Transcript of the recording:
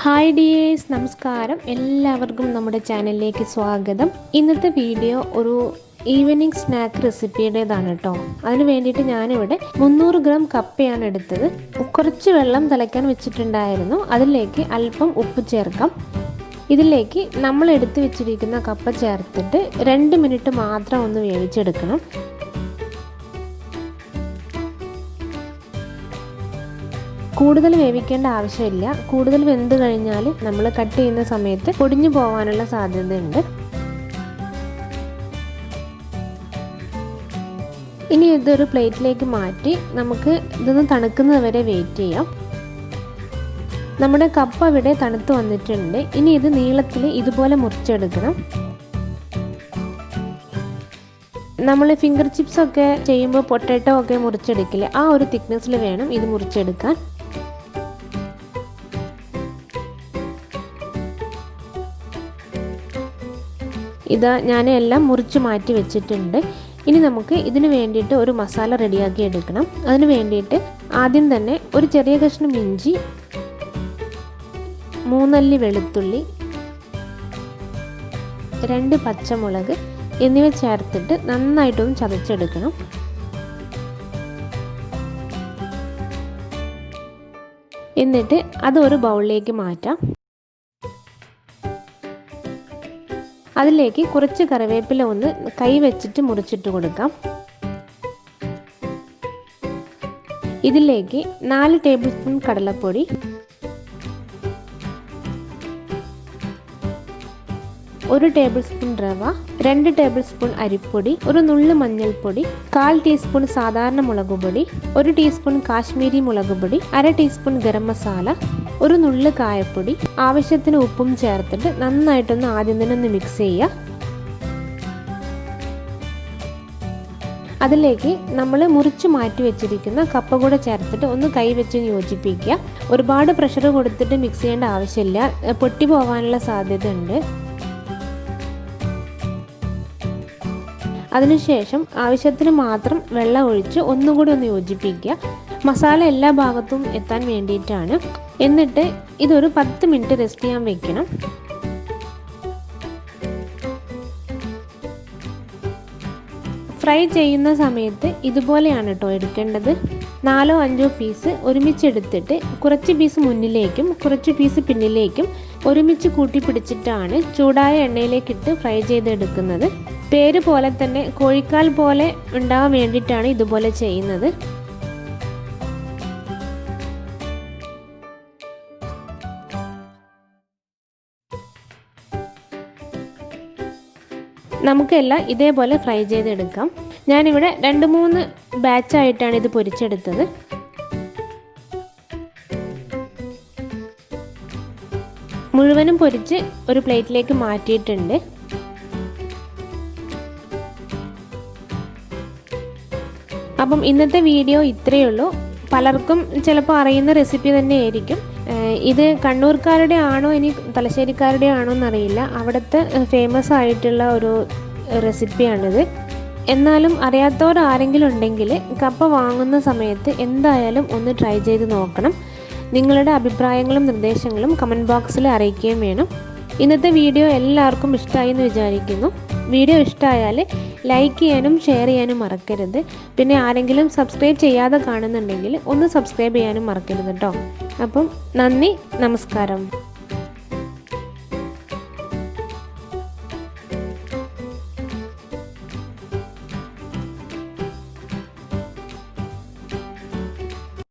Hi dears, നമസ്കാരം. എല്ലാവർക്കും നമ്മുടെ ചാനലിലേക്ക് സ്വാഗതം. ഇന്നത്തെ വീഡിയോ ഒരു ഈവനിങ് സ്നാക്ക് റെസിപ്പിയുടേതാണ് കേട്ടോ. അതിന് വേണ്ടിയിട്ട് ഞാനിവിടെ 300 ഗ്രാം കപ്പയാണ് എടുത്തത്. കുറച്ച് വെള്ളം തിളയ്ക്കാൻ വെച്ചിട്ടുണ്ടായിരുന്നു. അതിലേക്ക് അല്പം ഉപ്പ് ചേർക്കാം. ഇതിലേക്ക് നമ്മൾ എടുത്തു വെച്ചിരിക്കുന്ന കപ്പ ചേർത്തിട്ട് 2 മിനിറ്റ് മാത്രം ഒന്ന് വേവിച്ചെടുക്കണം. കൂടുതൽ വേവിക്കേണ്ട ആവശ്യമില്ല. കൂടുതൽ വെന്ത് കഴിഞ്ഞാൽ നമ്മൾ കട്ട് ചെയ്യുന്ന സമയത്ത് പൊടിഞ്ഞു പോകാനുള്ള സാധ്യതയുണ്ട്. ഇനി ഇതൊരു പ്ലേറ്റിലേക്ക് മാറ്റി നമുക്ക് ഇതൊന്ന് തണുക്കുന്നത് വരെ വെയിറ്റ് ചെയ്യാം. നമ്മുടെ കപ്പ ഇവിടെ തണുത്ത് വന്നിട്ടുണ്ട്. ഇനി ഇത് നീളത്തിൽ ഇതുപോലെ മുറിച്ചെടുക്കണം. നമ്മൾ ഫിംഗർ ചിപ്സ് ഒക്കെ ചെയ്യുമ്പോൾ പൊട്ടാറ്റോ ഒക്കെ മുറിച്ചെടുക്കില്ലേ, ആ ഒരു തിക്നെസ്സിൽ വേണം ഇത് മുറിച്ചെടുക്കാൻ. ഇതാ ഞാൻ എല്ലാം മുറിച്ച് മാറ്റി വെച്ചിട്ടുണ്ട്. ഇനി നമുക്ക് ഇതിന് വേണ്ടിയിട്ട് ഒരു മസാല റെഡിയാക്കി എടുക്കണം. അതിന് വേണ്ടിയിട്ട് ആദ്യം തന്നെ ഒരു ചെറിയ കഷ്ണം ഇഞ്ചി, 3 അല്ലി വെളുത്തുള്ളി, 2 പച്ചമുളക് എന്നിവ ചേർത്തിട്ട് നന്നായിട്ടൊന്ന് ചതച്ചെടുക്കണം. എന്നിട്ട് അത് ഒരു ബൗളിലേക്ക് മാറ്റാം. അതിലേക്ക് കുറച്ച് കറിവേപ്പില ഒന്ന് കൈ വെച്ചിട്ട് മുറിച്ചിട്ട് കൊടുക്കാം. ഇതിലേക്ക് 4 ടേബിൾ സ്പൂൺ കടലപ്പൊടി, 1 ടേബിൾ സ്പൂൺ റവ, 2 ടേബിൾ സ്പൂൺ അരിപ്പൊടി, ഒരു നുള്ളു മഞ്ഞൾപ്പൊടി, 1/4 ടീസ്പൂൺ സാധാരണ മുളക് പൊടി, 1 ടീസ്പൂൺ കാശ്മീരി മുളക് പൊടി, 1/2 ടീസ്പൂൺ ഗരം മസാല, ഒരു നുള്ളു കായപ്പൊടി, ആവശ്യത്തിന് ഉപ്പും ചേർത്തിട്ട് നന്നായിട്ടൊന്ന് ആദ്യം തന്നെ ഒന്ന് മിക്സ് ചെയ്യുക. അതിലേക്ക് നമ്മൾ മുറിച്ച് മാറ്റി വെച്ചിരിക്കുന്ന കപ്പ കൂടെ ചേർത്തിട്ട് ഒന്ന് കൈ വെച്ച് യോജിപ്പിക്കുക. ഒരുപാട് പ്രഷർ കൊടുത്തിട്ട് മിക്സ് ചെയ്യേണ്ട ആവശ്യമില്ല, പൊട്ടി പോകാനുള്ള സാധ്യത ഉണ്ട്. അതിനുശേഷം ആവശ്യത്തിന് മാത്രം വെള്ളം ഒഴിച്ച് ഒന്നുകൂടി ഒന്ന് യോജിപ്പിക്കുക. മസാല എല്ലാ ഭാഗത്തും എത്താൻ വേണ്ടിയിട്ടാണ്. എന്നിട്ട് ഇതൊരു 10 മിനിറ്റ് റെസ്റ്റ് ചെയ്യാൻ വെക്കണം. ഫ്രൈ ചെയ്യുന്ന സമയത്ത് ഇതുപോലെയാണ് കേട്ടോ എടുക്കേണ്ടത്. 4-5 പീസ് ഒരുമിച്ചെടുത്തിട്ട് കുറച്ച് പീസ് മുന്നിലേക്കും കുറച്ച് പീസ് പിന്നിലേക്കും ഒരുമിച്ച് കൂട്ടി പിടിച്ചിട്ടാണ് ചൂടായ എണ്ണയിലേക്കിട്ട് ഫ്രൈ ചെയ്തെടുക്കുന്നത്. പേര് പോലെ തന്നെ കോഴിക്കാൽ പോലെ ഉണ്ടാവാൻ വേണ്ടിയിട്ടാണ് ഇതുപോലെ ചെയ്യുന്നത്. നമുക്കെല്ലാം ഇതേപോലെ ഫ്രൈ ചെയ്തെടുക്കാം. ഞാനിവിടെ 2-3 ബാച്ചായിട്ടാണ് ഇത് പൊരിച്ചെടുത്തത്. മുഴുവനും പൊരിച്ച് ഒരു പ്ലേറ്റിലേക്ക് മാറ്റിയിട്ടുണ്ട്. അപ്പം ഇന്നത്തെ വീഡിയോ ഇത്രയേ ഉള്ളൂ. പലർക്കും ചിലപ്പോൾ അറിയുന്ന റെസിപ്പി തന്നെ ആയിരിക്കും. ഇത് കണ്ണൂർക്കാരുടെ ആണോ ഇനി തലശ്ശേരിക്കാരുടെ ആണോ എന്നറിയില്ല. അവിടുത്തെ ഫേമസ് ആയിട്ടുള്ള ഒരു റെസിപ്പിയാണിത്. എന്നാലും അറിയാത്തവർ ആരെങ്കിലും ഉണ്ടെങ്കിൽ കപ്പ വാങ്ങുന്ന സമയത്ത് എന്തായാലും ഒന്ന് ട്രൈ ചെയ്ത് നോക്കണം. നിങ്ങളുടെ അഭിപ്രായങ്ങളും നിർദ്ദേശങ്ങളും കമൻറ്റ് ബോക്സിൽ അറിയിക്കുകയും വേണം. ഇന്നത്തെ വീഡിയോ എല്ലാവർക്കും ഇഷ്ടമായി എന്ന് വിചാരിക്കുന്നു. വീഡിയോ ഇഷ്ടമായാൽ ലൈക്ക് ചെയ്യാനും ഷെയർ ചെയ്യാനും മറക്കരുത്. പിന്നെ ആരെങ്കിലും സബ്സ്ക്രൈബ് ചെയ്യാതെ കാണുന്നുണ്ടെങ്കിൽ ഒന്ന് സബ്സ്ക്രൈബ് ചെയ്യാനും മറക്കരുത് കേട്ടോ. അപ്പം നന്ദി, നമസ്കാരം.